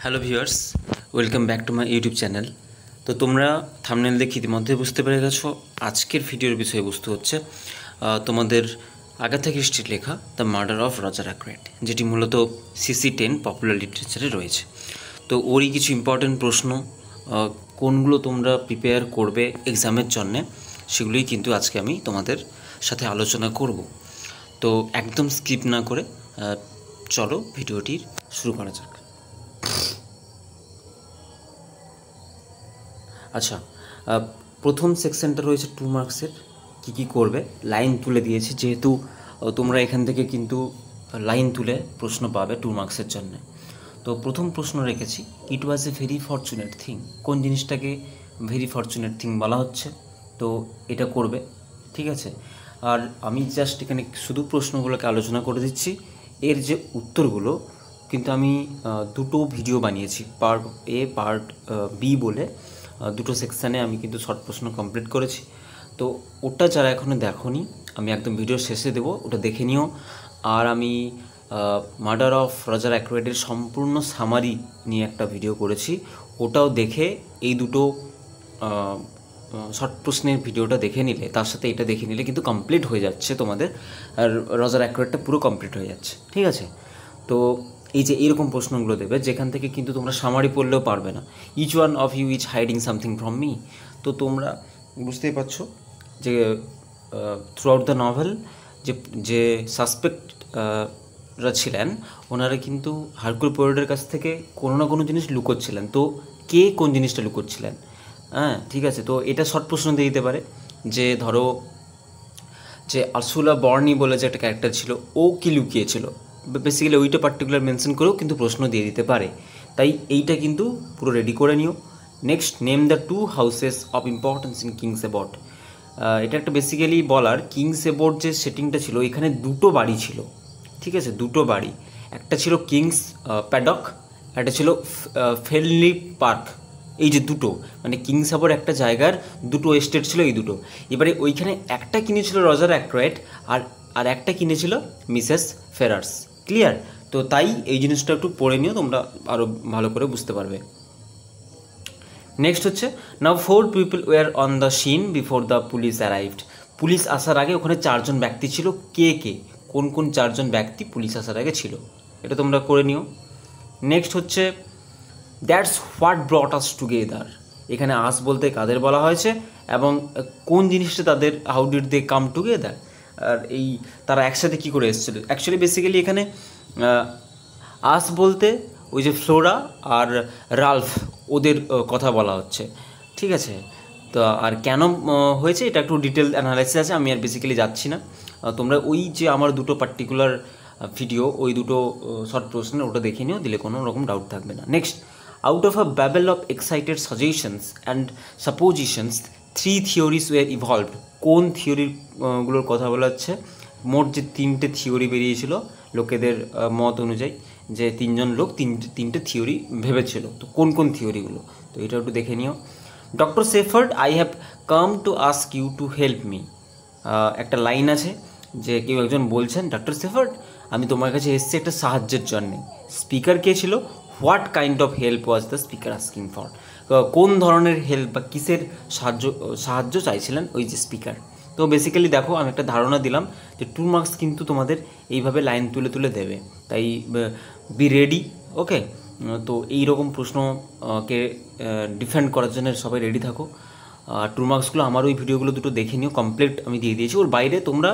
Hello viewers, welcome back to my YouTube channel. তো তোমরা thumbnail দেখে ইতিমধ্যে বুঝতে পেরে গেছো আজকের ভিডিওর বিষয়বস্তু হচ্ছে তোমাদের আগাথা ক্রিস্টির লেখা দ্য মার্ডার অফ রজার অ্যাক্রেড, যেটি মূলত CC10 পপুলার লিটারেচারে রয়েছে। তো ওরই কিছু ইম্পর্টেন্ট প্রশ্ন কোনগুলো তোমরা প্রিপেয়ার করবে এক্সামের জন্যে, সেগুলোই কিন্তু আজকে আমি তোমাদের সাথে আলোচনা করব। তো একদম স্কিপ না করে চলো ভিডিওটির শুরু করা যাক। আচ্ছা, প্রথম সেকশনটা রয়েছে 2 মার্কসের। কী করবে লাইন তুলে দিয়েছি, যেহেতু তোমরা এখান থেকে কিন্তু লাইন তুলে প্রশ্ন পাবে 2 মার্কসের জন্য। তো প্রথম প্রশ্ন রেখেছি, ইট ওয়াজ এ ভেরি ফরচুনেট থিং। কোন জিনিসটাকে ভেরি ফরচুনেট থিং বলা হচ্ছে? তো এটা করবে, ঠিক আছে। আর আমি জাস্ট এখানে শুধু প্রশ্নগুলোকে আলোচনা করে দিচ্ছি, এর যে উত্তরগুলো কিন্তু আমি দুটো ভিডিও বানিয়েছি, পার্ট এ পার্ট বি বলে দুটো সেকশানে আমি কিন্তু শর্ট প্রশ্ন কমপ্লিট করেছি। তো ওটা যারা এখনও দেখোনি, আমি একদম ভিডিওর শেষে দেবো, ওটা দেখে নিও। আর আমি মার্ডার অফ রজার অ্যাক্রেডের সম্পূর্ণ সামারি নিয়ে একটা ভিডিও করেছি, ওটাও দেখে এই দুটো শর্ট প্রশ্নের ভিডিওটা দেখে নিলে, তার সাথে এটা দেখে নিলে কিন্তু কমপ্লিট হয়ে যাচ্ছে তোমাদের, আর রজার অ্যাক্রেডটা পুরো কমপ্লিট হয়ে যাচ্ছে, ঠিক আছে। তো এই যে এরকম প্রশ্নগুলো দেবে যেখান থেকে কিন্তু তোমরা সামারি পড়লেও পারবে না, each one of you is hiding something from me. তো তোমরা বুঝতেই পারছো যে থ্রু আউট দ্য নভেল যে সাসপেক্টরা ছিলেন, ওনারা কিন্তু হারকুল পোয়ারোটের কাছ থেকে কোনো না কোনো জিনিস লুকোচ্ছিলেন। তো কে কোন জিনিসটা লুকোচ্ছিলেন? হ্যাঁ, ঠিক আছে। তো এটা শর্ট প্রশ্ন দিয়ে দিতে পারে যে ধরো যে আরসুলা বর্নি বলে যে একটা ক্যারেক্টার ছিল, ও কি লুকিয়েছিল, বেসিক্যালি ওইটা পার্টিকুলার মেনশন করেও কিন্তু প্রশ্ন দিয়ে দিতে পারে। তাই এইটা কিন্তু পুরো রেডি করে নিও। Next, name the 2 houses of importance in King's Abbot. এটা একটা বেসিক্যালি বলার, কিংস অ্যাবট যে সেটিংটা ছিল, এখানে দুটো বাড়ি ছিল, ঠিক আছে, দুটো বাড়ি। একটা ছিল কিংস প্যাডক, একটা ছিল ফেনলি পার্ক। এই যে দুটো, মানে কিংস অ্যাবট একটা জায়গার দুটো এস্টেট ছিল, এই দুটো। এবারে ওইখানে একটা কিনেছিল রজার অ্যাক্রেড, আর একটা কিনেছিল মিসেস ফেরার্স। ক্লিয়ার? তো তাই এই জিনিসটা একটু পড়ে নিও, তোমরা আরও ভালো করে বুঝতে পারবে। নেক্সট হচ্ছে, নাও 4 people were on the seen before the police arrived. Police আসার আগে ওখানে 4 জন ব্যক্তি ছিল। কে কে, কোন কোন 4 জন ব্যক্তি পুলিশ আসার আগে ছিল, এটা তোমরা করে নিও। নেক্সট হচ্ছে, দ্যাটস হোয়াট ব্রট আস টুগেদার। এখানে আস বলতে কাদের বলা হয়েছে এবং কোন জিনিসটা তাদের, how did they come together, আর এই তারা একসাথে কী করে এসেছিল। অ্যাকচুয়ালি বেসিক্যালি এখানে আস বলতে ওই যে ফ্লোরা আর রালফ, ওদের কথা বলা হচ্ছে, ঠিক আছে। তো আর কেন হয়েছে এটা একটু ডিটেল অ্যানালাইসিস আছে, আমি আর বেসিক্যালি যাচ্ছি না। তোমরা ওই যে আমার দুটো পার্টিকুলার ভিডিও, ওই দুটো শর্ট প্রশ্নের ওটা দেখে নিও, দিলে কোনো রকম ডাউট থাকবে না। Next, out of a babel of excited suggestions and suppositions 3 theories were evolved. কোন থিওরিগুলোর কথা বলা হচ্ছে? মোট যে 3টে থিওরি বেরিয়েছিল লোকেদের মত অনুযায়ী, যে 3 জন লোক তিনটে থিওরি ভেবেছিল। তো কোন কোন থিওরিগুলো, তো এটা একটু দেখে নিও। Doctor Sheppard, I have come to ask you to help me. একটা লাইন আছে যে কেউ একজন বলছেন, ডক্টর শেফার্ড, আমি তোমার কাছে এসেছি একটা সাহায্যের জন্যে। স্পিকার কে ছিল? What kind of help was the speaker asking for. কোন ধরনের হেল্প বা কিসের সাহায্য চাইছিলেন ওই যে স্পিকার। তো বেসিক্যালি দেখো, আমি একটা ধারণা দিলাম যে 2 মার্কস কিন্তু তোমাদের এইভাবে লাইন তুলে তুলে দেবে, তাই বি রেডি। ওকে, তো এইরকম প্রশ্নকে ডিফেন্ড করার জন্য সবাই রেডি থাকো। 2 মার্কসগুলো আমার ওই ভিডিওগুলো দুটো দেখে নিও, কমপ্লিট আমি দিয়ে দিয়েছি। ওর বাইরে তোমরা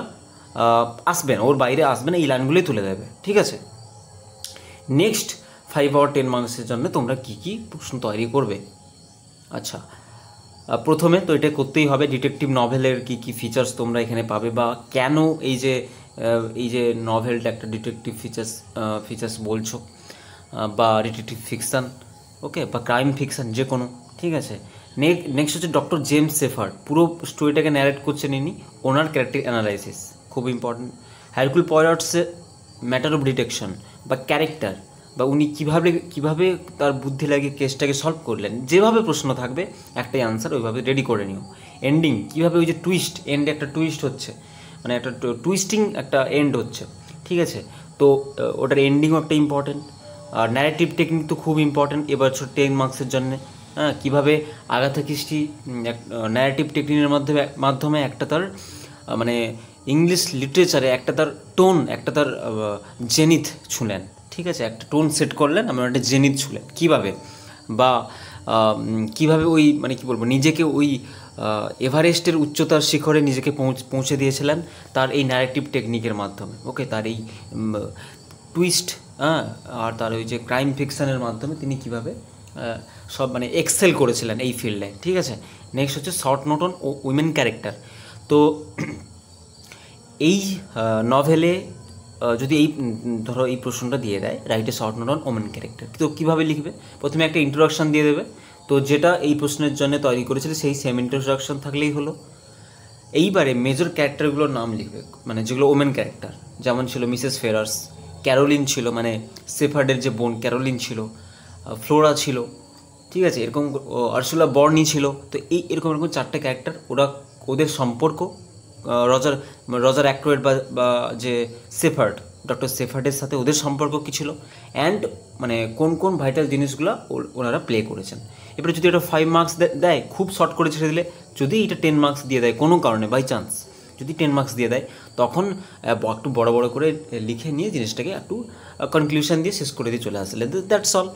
আসবে না, ওর বাইরে আসবে না, এই লাইনগুলোই তুলে দেবে, ঠিক আছে। নেক্সট 5 or 10 মার্কসের জন্য তোমরা কী কী প্রশ্ন তৈরি করবে? আচ্ছা, প্রথমে তো এটা করতেই হবে, ডিটেকটিভ নভেলের কী কী ফিচার্স তোমরা এখানে পাবে, বা কেন এই যে নভেলটা একটা ডিটেকটিভ ফিচার্স বলছো, বা ডিটেকটিভ ফিকশান, ওকে, বা ক্রাইম ফিকশান, যে কোনো, ঠিক আছে। নেক্সট হচ্ছে ডক্টর জেমস শেফার্ড, পুরো স্টোরিটাকে ন্যারেট করছেন ইনি, ওনার ক্যারেক্টার অ্যানালাইসিস খুব ইম্পর্টেন্ট। হারকুল পয়ারটসের ম্যাটার অফ ডিটেকশন বা ক্যারেক্টার, বা উনি কীভাবে তার বুদ্ধি লাগিয়ে কেসটাকে সলভ করলেন, যেভাবে প্রশ্ন থাকবে একটাই আনসার, ওইভাবে রেডি করে নিও। এন্ডিং, কীভাবে ওই যে টুইস্ট, এন্ডে একটা টুইস্ট হচ্ছে, মানে একটা টুইস্টিং একটা এন্ড হচ্ছে, ঠিক আছে। তো ওটার এন্ডিংও একটা ইম্পর্টেন্ট। আর ন্যারেটিভ টেকনিক তো খুব ইম্পর্ট্যান্ট এবছর 10 মার্কসের জন্য। হ্যাঁ, কীভাবে আগাথা ক্রিস্টি ন্যারেটিভ টেকনিকের মাধ্যমে একটা তার মানে ইংলিশ লিটারেচারে একটা তার টোন, একটা তার জেনিথ ছুঁলেন, ঠিক আছে, একটা টোন সেট করলেন, আমরা একটা জেনিথ ছুঁলেন কীভাবে, বা কীভাবে ওই মানে কী বলবো, নিজেকে ওই এভারেস্টের উচ্চতার শিখরে নিজেকে পৌঁছে দিয়েছিলেন তার এই ন্যারেটিভ টেকনিকের মাধ্যমে। ওকে, তার এই টুইস্ট, হ্যাঁ, আর তার ওই যে ক্রাইম ফিকশনের মাধ্যমে তিনি কীভাবে সব মানে এক্সেল করেছিলেন এই ফিল্ডে, ঠিক আছে। নেক্সট হচ্ছে short note on women character. তো এই নভেলে যদি এই ধরো এই প্রশ্নটা দিয়ে দেয়, write a short note on women character, তো কীভাবে লিখবে? প্রথমে একটা ইন্ট্রোডাকশান দিয়ে দেবে, তো যেটা এই প্রশ্নের জন্য তৈরি করেছিল সেই সেম ইন্ট্রোডাকশান থাকলেই হলো। এইবারে মেজর ক্যারেক্টারগুলোর নাম লিখবে, মানে যেগুলো ওমেন ক্যারেক্টার, যেমন ছিল মিসেস ফেরার্স, ক্যারোলিন ছিল মানে সেফার্ডের যে বোন ক্যারোলিন ছিল, ফ্লোরা ছিল, ঠিক আছে, এরকম আরসুলা বর্নি ছিল। তো এরকম 4টে ক্যারেক্টার, ওদের সম্পর্ক, রজার অ্যাক্রয়েড বা যে সেফার্ড, ডক্টর সেফার্ডের সাথে ওদের সম্পর্ক কী ছিল, অ্যান্ড মানে কোন কোন ভাইটাল জিনিসগুলো ওনারা প্লে করেছেন। এবারে যদি এটা 5 মার্কস দেয়, খুব শর্ট করে ছেড়ে দিলে, যদি এটা 10 মার্কস দিয়ে দেয় কোনো কারণে বাই চান্স, যদি 10 মার্কস দিয়ে দেয়, তখন একটু বড় বড় করে লিখে নিয়ে জিনিসটাকে একটু কনক্লুশন দিয়ে শেষ করে দিয়ে চলে আসলে, দ্যাটস অল।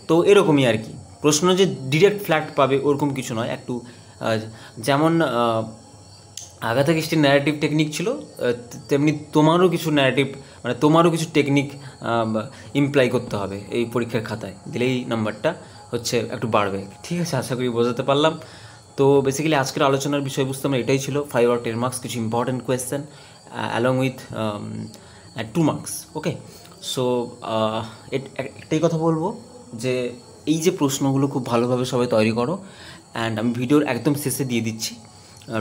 তো এরকমই আর কি, প্রশ্ন যে ডিরেক্ট ফ্ল্যাট পাবে ওরকম কিছু নয়, একটু যেমন আগাথা ক্রিস্টির ন্যারেটিভ টেকনিক ছিল, তেমনি তোমারও কিছু ন্যারেটিভ মানে তোমারও কিছু টেকনিক ইমপ্লাই করতে হবে এই পরীক্ষার খাতায়, দিলেই নাম্বারটা হচ্ছে একটু বাড়বে, ঠিক আছে। আশা করি বোঝাতে পারলাম। তো বেসিক্যালি আজকের আলোচনার বিষয়বস্তু আমার এটাই ছিল, 5 আর 10 মার্কস কিছু important question along with 2 marks. Okay, so একটাই কথা বলবো যে এই যে প্রশ্নগুলো খুব ভালোভাবে সবাই তৈরি করো, অ্যান্ড আমি ভিডিওর একদম শেষে দিয়ে দিচ্ছি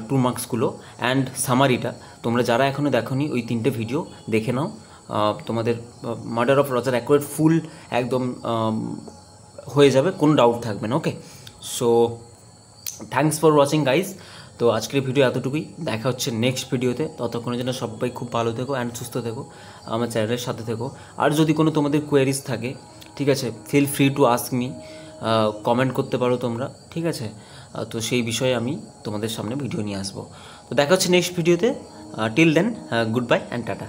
2 মার্কসগুলো অ্যান্ড সামারিটা। তোমরা যারা এখনও দেখোনি ওই 3টে ভিডিও দেখে নাও, তোমাদের murder of Roger Ackroyd full একদম হয়ে যাবে, কোনো ডাউট থাকবে না। Okay, so thanks for watching guys. তো আজকের ভিডিও এতটুকুই, দেখা হচ্ছে নেক্সট ভিডিওতে। ততক্ষণের জন্য সবাই খুব ভালো থেকো অ্যান্ড সুস্থ থেকো, আমার চ্যানেলের সাথে থেকো। আর যদি কোনো তোমাদের কোয়েরিজ থাকে, ঠিক আছে, feel free to ask me, comment করতে পারো তোমরা, ঠিক আছে। তো সেই বিষয়ে আমি তোমাদের সামনে ভিডিও নিয়ে আসবো। তো দেখা হচ্ছে নেক্সট ভিডিওতে, till then goodbye and tata.